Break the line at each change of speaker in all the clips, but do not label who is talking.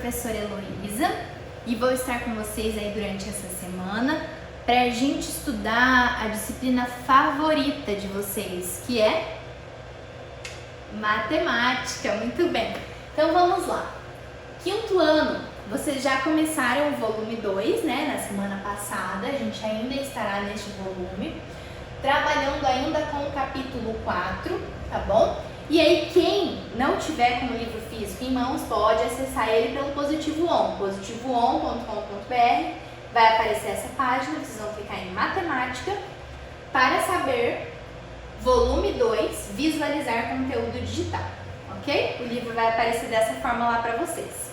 professora Heloísa e vou estar com vocês aí durante essa semana para a gente estudar a disciplina favorita de vocês, que é matemática. Muito bem, então vamos lá. Quinto ano, vocês já começaram o volume 2, né? Na semana passada, a gente ainda estará neste volume, trabalhando ainda com o capítulo 4, tá bom? E aí, quem não tiver com o livro físico em mãos, pode acessar ele pelo Positivo On, positivoon.com.br, vai aparecer essa página, vocês vão clicar em matemática, para saber, volume 2, visualizar conteúdo digital, ok? O livro vai aparecer dessa forma lá para vocês.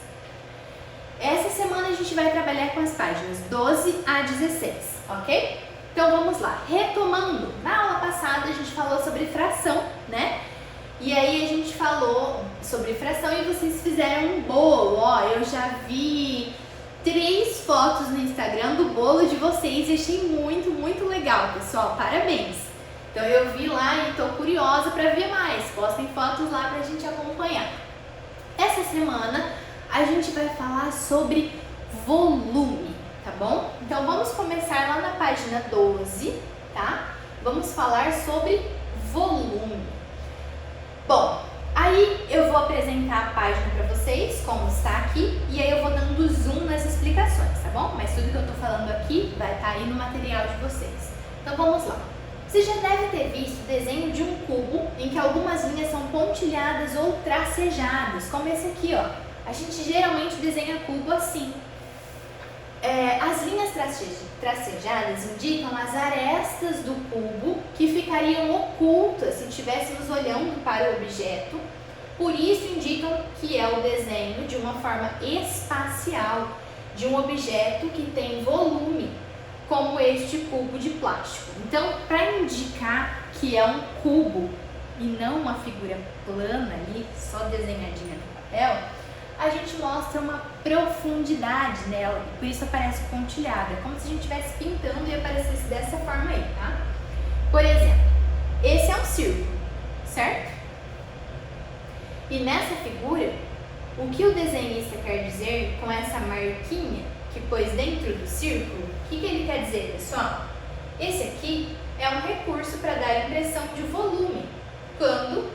Essa semana a gente vai trabalhar com as páginas 12 a 16, ok? Então vamos lá, retomando, na aula passada a gente falou sobre fração, né? E aí a gente falou sobre fração e vocês fizeram um bolo, ó, eu já vi 3 fotos no Instagram do bolo de vocês e achei muito legal, pessoal, parabéns! Então eu vi lá e tô curiosa para ver mais, postem fotos lá pra gente acompanhar. Essa semana a gente vai falar sobre volume, tá bom? Então vamos começar lá na página 12, tá? Vamos falar sobre volume. Bom, aí eu vou apresentar a página para vocês, como está aqui, e aí eu vou dando zoom nas explicações, tá bom? Mas tudo que eu tô falando aqui vai estar aí no material de vocês. Então vamos lá. Você já deve ter visto o desenho de um cubo em que algumas linhas são pontilhadas ou tracejadas, como esse aqui, ó. A gente geralmente desenha cubo assim. As linhas tracejadas indicam as arestas do cubo que ficariam ocultas se estivéssemos olhando para o objeto. Por isso indicam que é o desenho de uma forma espacial de um objeto que tem volume, como este cubo de plástico. Então, para indicar que é um cubo e não uma figura plana ali, só desenhadinha no papel, a gente mostra uma profundidade nela, por isso aparece pontilhada, como se a gente estivesse pintando e aparecesse dessa forma aí, tá? Por exemplo, esse é um círculo, certo? E nessa figura, o que o desenhista quer dizer com essa marquinha que pôs dentro do círculo, o que ele quer dizer, pessoal? Esse aqui é um recurso para dar a impressão de volume, quando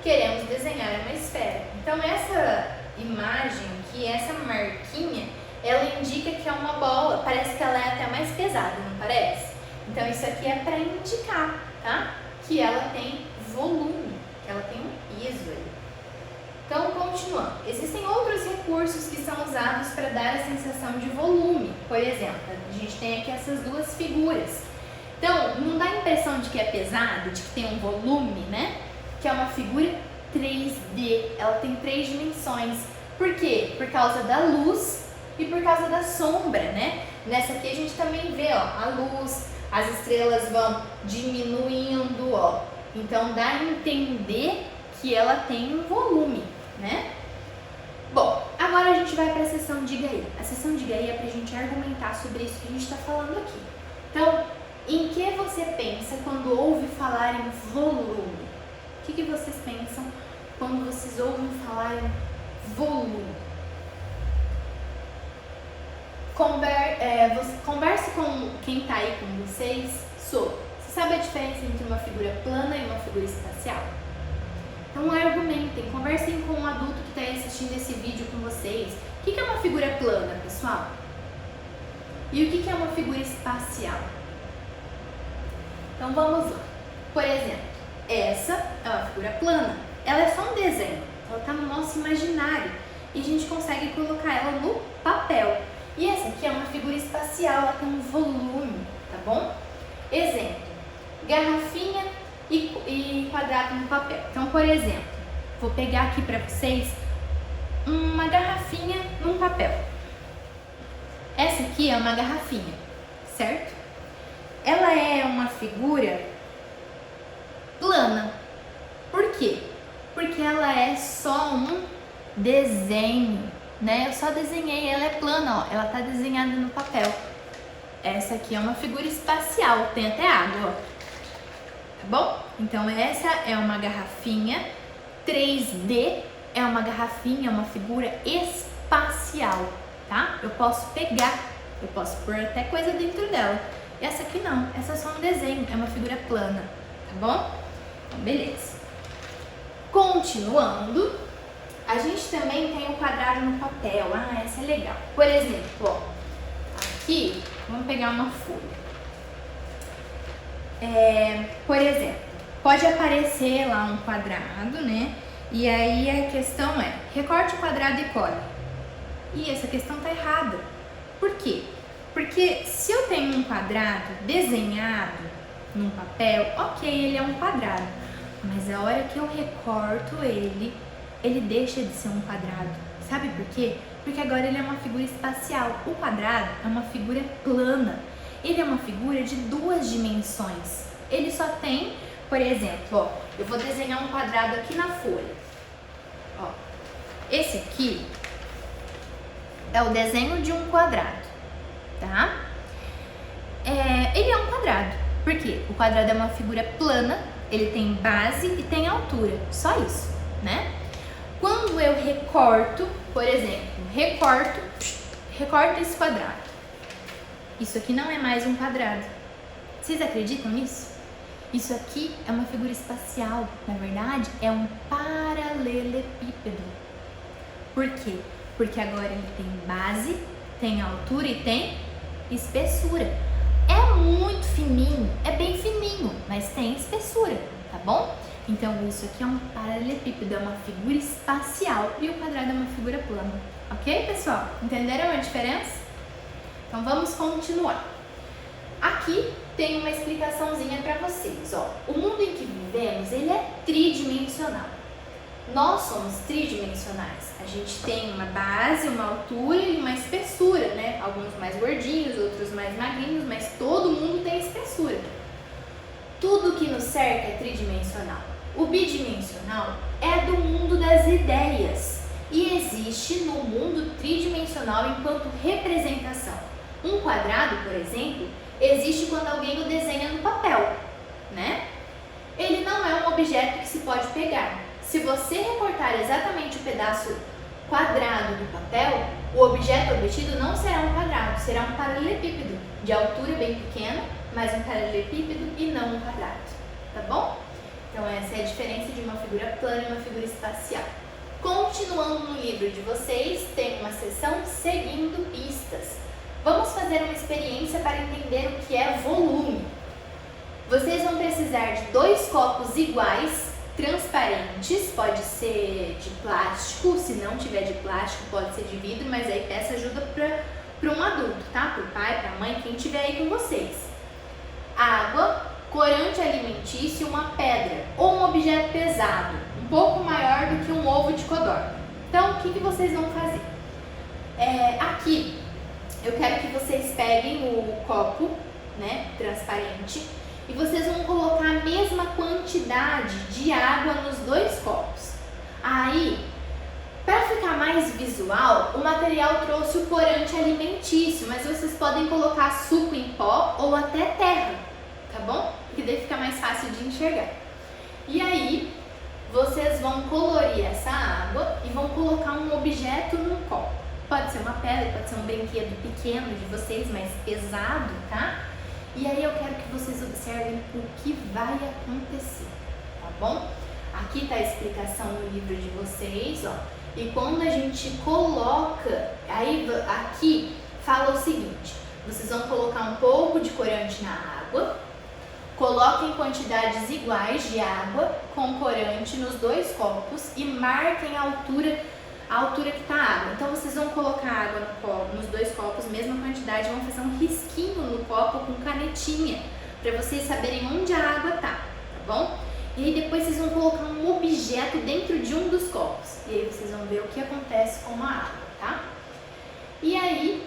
queremos desenhar uma esfera. Então essa imagem aqui, essa marquinha, ela indica que é uma bola, parece que ela é até mais pesada, não parece? Então isso aqui é para indicar, tá? Que ela tem volume, que ela tem um peso aí. Então, continuando, existem outros recursos que são usados para dar a sensação de volume. Por exemplo, a gente tem aqui essas duas figuras. Então, não dá a impressão de que é pesado, de que tem um volume, né? Que é uma figura 3D, ela tem 3 dimensões. Por quê? Por causa da luz e por causa da sombra, né? Nessa aqui a gente também vê, ó, a luz, as estrelas vão diminuindo, ó. Então dá a entender que ela tem um volume, né? Bom, agora a gente vai para a seção Diga aí. A seção Diga aí é para a gente argumentar sobre isso que a gente está falando aqui. Então, em que você pensa quando ouve falar em volume? O que vocês pensam quando vocês ouvem falar em volume? Converse com quem está aí com vocês sobre. Você sabe a diferença entre uma figura plana e uma figura espacial? Então argumentem, conversem com um adulto que está assistindo esse vídeo com vocês. O que é uma figura plana, pessoal? E o que é uma figura espacial? Então vamos lá. Por exemplo, essa é uma figura plana. Ela é só um desenho, ela está no nosso imaginário e a gente consegue colocar ela no papel. E essa aqui é uma figura espacial, ela tem um volume, tá bom? Exemplo, garrafinha e quadrado no papel. Então, por exemplo, vou pegar aqui para vocês uma garrafinha num papel. Essa aqui é uma garrafinha, certo? Ela é uma figura plana. Por quê? Porque ela é só um desenho, né? Eu só desenhei, ela é plana, ó. Ela tá desenhada no papel. Essa aqui é uma figura espacial, tem até água, ó. Tá bom? Então essa é uma garrafinha 3D, é uma garrafinha, uma figura espacial. espacial, tá? Eu posso pegar, eu posso pôr até coisa dentro dela. E essa aqui não, essa é só um desenho, é uma figura plana, tá bom? Então, beleza. Continuando, a gente também tem o quadrado no papel. Ah, essa é legal. Por exemplo, ó, aqui, vamos pegar uma folha. Por exemplo, pode aparecer lá um quadrado, né? E aí a questão é, recorte o quadrado e cole. E essa questão tá errada. Por quê? Porque se eu tenho um quadrado desenhado num papel, ok, ele é um quadrado. Mas a hora que eu recorto ele deixa de ser um quadrado. Sabe por quê? Porque agora ele é uma figura espacial. O quadrado é uma figura plana. Ele é uma figura de 2 dimensões. Ele só tem, por exemplo, ó, eu vou desenhar um quadrado aqui na folha. Ó, esse aqui é o desenho de um quadrado, tá? Ele é um quadrado. Por quê? O quadrado é uma figura plana, ele tem base e tem altura. Só isso, né? Quando eu recorto, por exemplo, recorto esse quadrado. Isso aqui não é mais um quadrado. Vocês acreditam nisso? Isso aqui é uma figura espacial. Na verdade, é um paralelepípedo. Por quê? Porque agora ele tem base, tem altura e tem espessura. É muito fininho, é bem fininho, mas tem espessura, tá bom? Então, isso aqui é um paralelepípedo, é uma figura espacial e o quadrado é uma figura plana. Ok, pessoal? Entenderam a diferença? Então vamos continuar. Aqui tem uma explicaçãozinha para vocês, ó. O mundo em que vivemos, ele é tridimensional. Nós somos tridimensionais. A gente tem uma base, uma altura e uma espessura, né? Alguns mais gordinhos, outros mais magrinhos, mas todo mundo tem espessura. Tudo que nos cerca é tridimensional. O bidimensional é do mundo das ideias e existe no mundo tridimensional enquanto representação. Um quadrado, por exemplo, existe quando alguém o desenha no papel, né? Ele não é um objeto que se pode pegar. Se você recortar exatamente o pedaço quadrado do papel, o objeto obtido não será um quadrado, será um paralelepípedo, de altura bem pequena, mas um paralelepípedo e não um quadrado, tá bom? Então essa é a diferença de uma figura plana e uma figura espacial. Continuando no livro de vocês, tem uma seção seguindo pistas. Vamos fazer uma experiência para entender o que é volume. Vocês vão precisar de 2 copos iguais, transparentes, pode ser de plástico, se não tiver de plástico pode ser de vidro, mas aí peça ajuda para um adulto, tá? Para o pai, para a mãe, quem tiver aí com vocês. Água, corante alimentício, uma pedra ou um objeto pesado, um pouco maior do que um ovo de codorna. Então, o que vocês vão fazer? Aqui, eu quero que vocês peguem o copo, né, transparente, e vocês vão colocar a mesma quantidade de água nos 2 copos. Aí, para ficar mais visual, o material trouxe o corante alimentício, mas vocês podem colocar suco em pó ou até terra, tá bom? Porque daí fica mais fácil de enxergar. E aí, vocês vão colorir essa água e vão colocar um objeto no copo. Pode ser uma pedra, pode ser um brinquedo pequeno de vocês, mas pesado, tá? E aí eu quero que vocês observem o que vai acontecer, tá bom? Aqui tá a explicação no livro de vocês, ó. E quando a gente coloca, aí aqui fala o seguinte, vocês vão colocar um pouco de corante na água, coloquem quantidades iguais de água com corante nos 2 copos e marquem a altura que está a água. Então vocês vão colocar água no copo, nos 2 copos, mesma quantidade, vão fazer um risquinho no copo com canetinha, para vocês saberem onde a água tá bom? E aí depois vocês vão colocar um objeto dentro de um dos copos, e aí vocês vão ver o que acontece com a água, tá? E aí,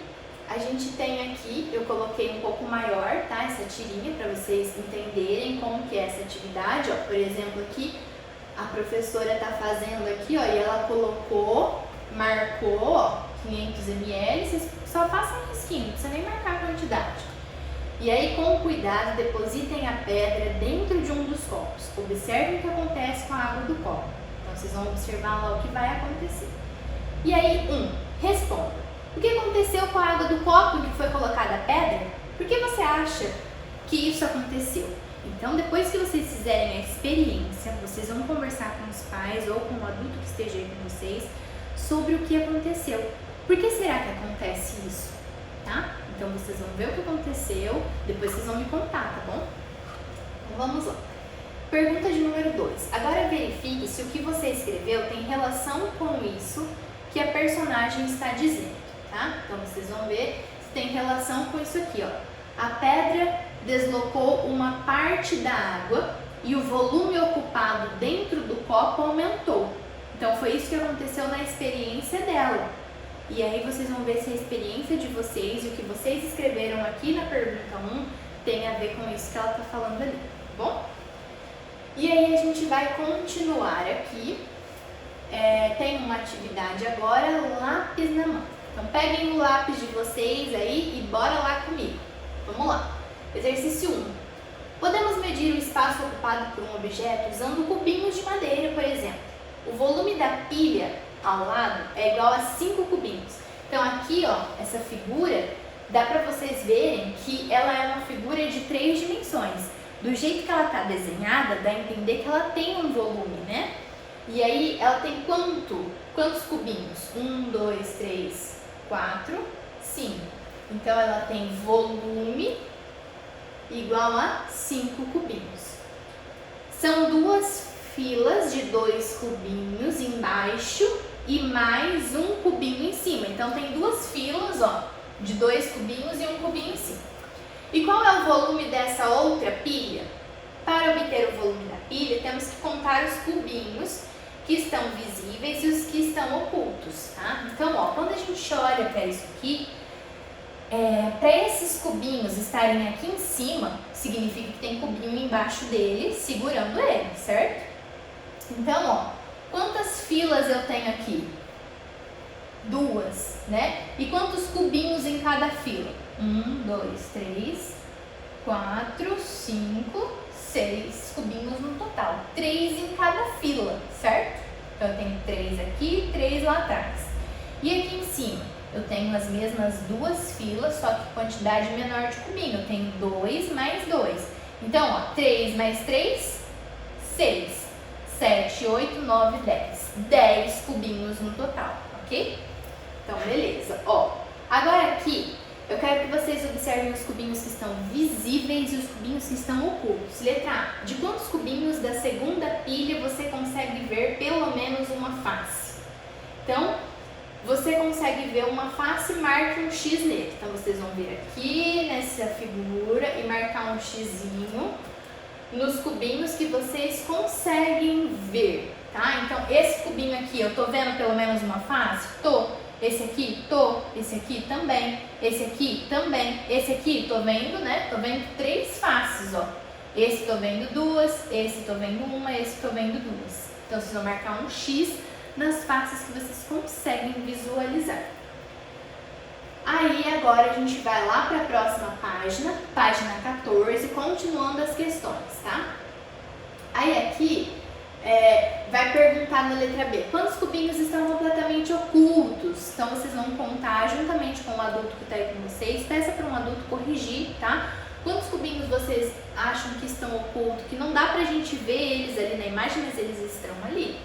a gente tem aqui, eu coloquei um pouco maior, tá? Essa tirinha, para vocês entenderem como que é essa atividade, ó. Por exemplo, aqui, a professora tá fazendo aqui, ó, e ela colocou, marcou, ó, 500 ml, vocês só façam um risquinho, não precisa nem marcar a quantidade. E aí, com cuidado, depositem a pedra dentro de um dos copos. Observem o que acontece com a água do copo. Então, vocês vão observar lá o que vai acontecer. E aí, Responda. O que aconteceu com a água do copo em que foi colocada a pedra? Por que você acha que isso aconteceu? Então, depois que vocês fizerem a experiência, vocês vão conversar com os pais ou com o adulto que esteja aí com vocês sobre o que aconteceu. Por que será que acontece isso? Tá? Então, vocês vão ver o que aconteceu, depois vocês vão me contar, tá bom? Então, vamos lá. Pergunta de número 2. Agora verifique se o que você escreveu tem relação com isso que a personagem está dizendo, tá? Então, vocês vão ver se tem relação com isso aqui, ó. A pedra deslocou uma parte da água e o volume ocupado dentro do copo aumentou. Então, foi isso que aconteceu na experiência dela. E aí, vocês vão ver se a experiência de vocês e o que vocês escreveram aqui na pergunta 1 tem a ver com isso que ela está falando ali, tá bom? E aí, a gente vai continuar aqui. Tem uma atividade agora, lápis na mão. Então, peguem o lápis de vocês aí e bora lá comigo. Vamos lá. Exercício 1. Podemos medir o espaço ocupado por um objeto usando cubinhos de madeira, por exemplo. O volume da pilha ao lado é igual a 5 cubinhos. Então, aqui, ó, essa figura, dá para vocês verem que ela é uma figura de 3 dimensões. Do jeito que ela está desenhada, dá a entender que ela tem um volume, né? E aí, ela tem quantos cubinhos? 1, 2, 3, 4, 5. Então, ela tem volume igual a 5 cubinhos. São 2 filas de 2 cubinhos embaixo e mais um cubinho em cima. Então, tem 2 filas, ó, de 2 cubinhos e um cubinho em cima. E qual é o volume dessa outra pilha? Para obter o volume da pilha, temos que contar os cubinhos que estão visíveis e os que estão ocultos, tá? Então, ó, quando a gente olha para isso aqui, para esses cubinhos estarem aqui em cima, significa que tem cubinho embaixo dele, segurando ele, certo? Então, ó, quantas filas eu tenho aqui? 2, né? E quantos cubinhos em cada fila? 1, 2, 3, 4, 5, 6 cubinhos no total. 3 em cada fila, certo? Então, eu tenho 3 aqui e 3 lá atrás. E aqui em cima, eu tenho as mesmas 2 filas, só que quantidade menor de cubinho. Eu tenho 2 mais 2. Então, ó, 3 mais 3, 6. 7, 8, 9, 10. 10 cubinhos no total, ok? Então, beleza. Ó, agora aqui, eu quero que vocês observem os cubinhos que estão visíveis e os cubinhos que estão ocultos. Letra A. De quantos cubinhos da segunda pilha você consegue ver pelo menos uma face? Então, você consegue ver uma face, marque um X nele. Então, vocês vão vir aqui nessa figura e marcar um Xzinho nos cubinhos que vocês conseguem ver, tá? Então, esse cubinho aqui, eu tô vendo pelo menos uma face? Tô. Esse aqui, tô. Esse aqui também. Esse aqui também. Esse aqui, tô vendo, né? Tô vendo 3 faces, ó. Esse tô vendo 2, esse tô vendo 1, esse tô vendo 2. Então, vocês vão marcar um X nas faces que vocês conseguem visualizar. Aí, agora a gente vai lá para a próxima página, página 14, continuando as questões, tá? Aí aqui, vai perguntar na letra B, quantos cubinhos estão completamente ocultos? Então, vocês vão contar juntamente com o adulto que está aí com vocês, peça para um adulto corrigir, tá? Quantos cubinhos vocês acham que estão ocultos, que não dá pra gente ver eles ali na imagem, mas eles estão ali?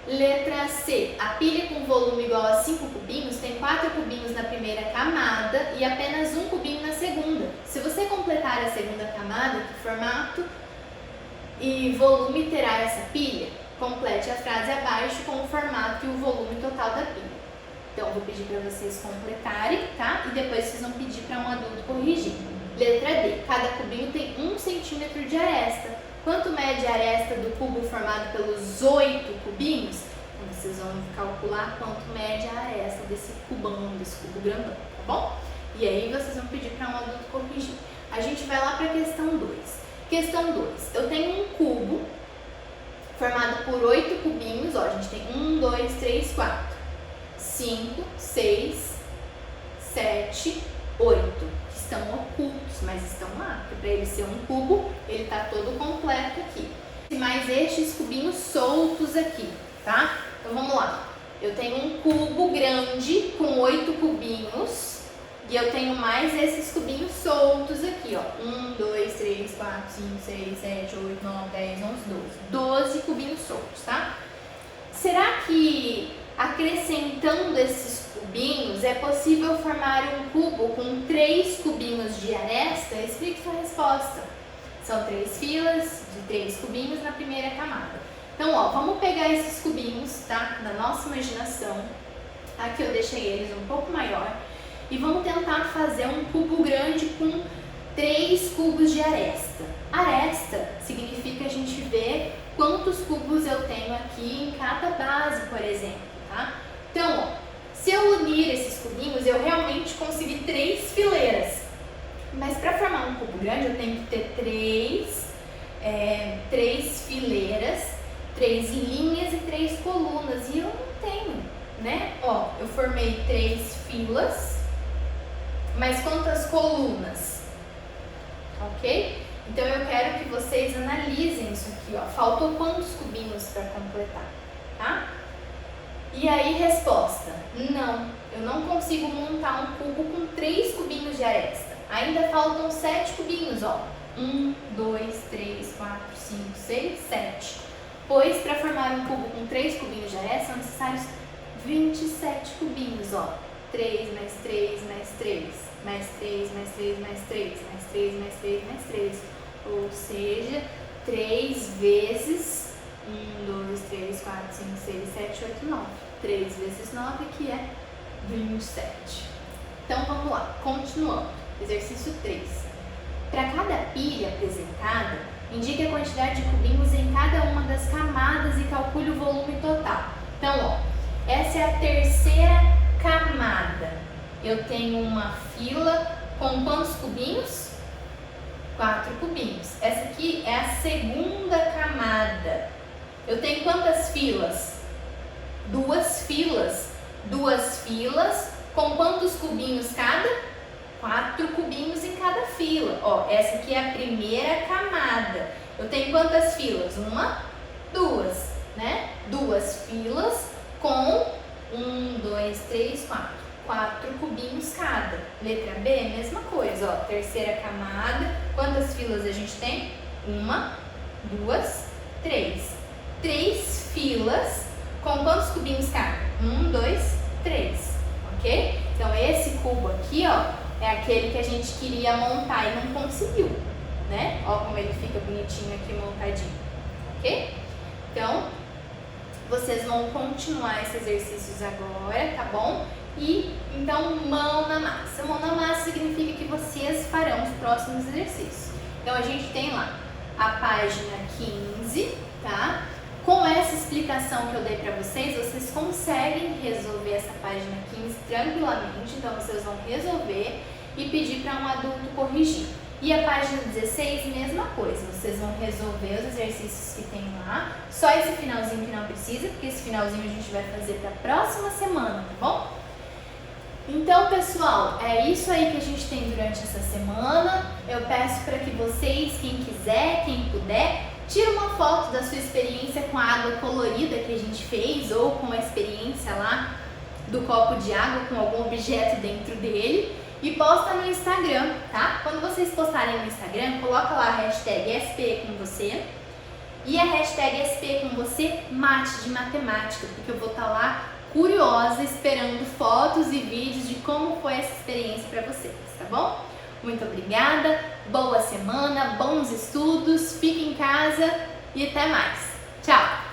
Letra C. A pilha com volume igual a 5 cubinhos tem 4 cubinhos na primeira camada e apenas 1 cubinho na segunda. Se você completar a segunda camada, que formato e volume terá essa pilha? Complete a frase abaixo com o formato e o volume total da pilha. Então, eu vou pedir para vocês completarem, tá? E depois vocês vão pedir para um adulto corrigir. Letra D. Cada cubinho tem 1 centímetro de aresta. Quanto mede a aresta do cubo formado pelos 8 cubinhos? Então, vocês vão calcular quanto mede a aresta desse cubão, desse cubo grandão, tá bom? E aí, vocês vão pedir para um adulto corrigir. A gente vai lá para a questão 2. Questão 2. Eu tenho um cubo formado por 8 cubinhos, ó, a gente tem 1, 2, 3, 4, 5, 6, 7, 8. Estão ocultos, mas estão lá, porque para ele ser um cubo, ele está todo completo aqui. E mais estes cubinhos soltos aqui, tá? Então vamos lá. eu tenho um cubo grande com 8 cubinhos e eu tenho mais esses cubinhos soltos aqui, ó. 1, 2, 3, 4, 5, 6, 7, 8, 9, 10, 11, 12. 12 cubinhos soltos, tá? Será que acrescentando esses cubinhos é possível formar um cubo com 3 cubinhos de aresta? Explique sua resposta. São 3 filas de 3 cubinhos na primeira camada. Então, ó, vamos pegar esses cubinhos, tá? Da nossa imaginação. Aqui eu deixei eles um pouco maior. E vamos tentar fazer um cubo grande com 3 cubos de aresta. Aresta significa a gente ver quantos cubos eu tenho aqui em cada base, por exemplo, tá? Então, ó, se eu unir esses cubinhos, eu realmente consegui 3 fileiras. Mas para formar um cubo grande, eu tenho que ter 3 fileiras, 3 linhas e 3 colunas. E eu não tenho, né? Ó, eu formei 3 filas, mas quantas colunas? Ok? Então eu quero que vocês analisem isso aqui, ó. Faltou quantos cubinhos para completar, tá? E aí, resposta: não, eu não consigo montar um cubo com 3 cubinhos de aresta. Ainda faltam 7 cubinhos, ó. 1, 2, 3, 4, 5, 6, 7. Pois para formar um cubo com 3 cubinhos de aresta são necessários 27 cubinhos, ó. 3 mais 3 mais 3, mais 3 mais 3 mais 3, mais 3 mais 3 mais 3. Ou seja, 3 vezes 1, 2, 3, 4, 5, 6, 7, 8, 9. 3 vezes 9, que é 27. Então vamos lá, continuando. Exercício 3. Para cada pilha apresentada, indique a quantidade de cubinhos em cada uma das camadas e calcule o volume total. Então, ó, essa é a terceira camada. Eu tenho uma fila com quantos cubinhos? 4 cubinhos. Essa aqui é a segunda camada. Eu tenho quantas filas? 2 filas. 2 filas com quantos cubinhos cada? 4 cubinhos em cada fila. Ó, essa aqui é a primeira camada. Eu tenho quantas filas? 1, 2, né? 2 filas com 1, 2, 3, 4. 4 cubinhos cada. Letra B, mesma coisa, ó. Terceira camada. Quantas filas a gente tem? 1, 2, 3. 3 filas com quantos cubinhos cada? 1, 2, 3. Ok? Então, esse cubo aqui, ó, é aquele que a gente queria montar e não conseguiu, né? Ó como ele fica bonitinho aqui montadinho. Ok? Então, vocês vão continuar esses exercícios agora, tá bom? E então, mão na massa. Mão na massa significa que vocês farão os próximos exercícios. Então, a gente tem lá a página 15, tá? Com essa explicação que eu dei pra vocês, vocês conseguem resolver essa página 15 tranquilamente. Então, vocês vão resolver e pedir para um adulto corrigir. E a página 16, mesma coisa. Vocês vão resolver os exercícios que tem lá. Só esse finalzinho que não precisa, porque esse finalzinho a gente vai fazer para a próxima semana, tá bom? Então, pessoal, é isso aí que a gente tem durante essa semana. Eu peço para que vocês, quem quiser, quem puder, tire uma foto da sua experiência com a água colorida que a gente fez ou com a experiência lá do copo de água com algum objeto dentro dele e posta no Instagram, tá? Quando vocês postarem no Instagram, coloca lá a hashtag SP com você e a hashtag SP com você mate de matemática, porque eu vou estar lá curiosa, esperando fotos e vídeos de como foi essa experiência para vocês, tá bom? Muito obrigada, boa semana, bons estudos, fique em casa e até mais. Tchau!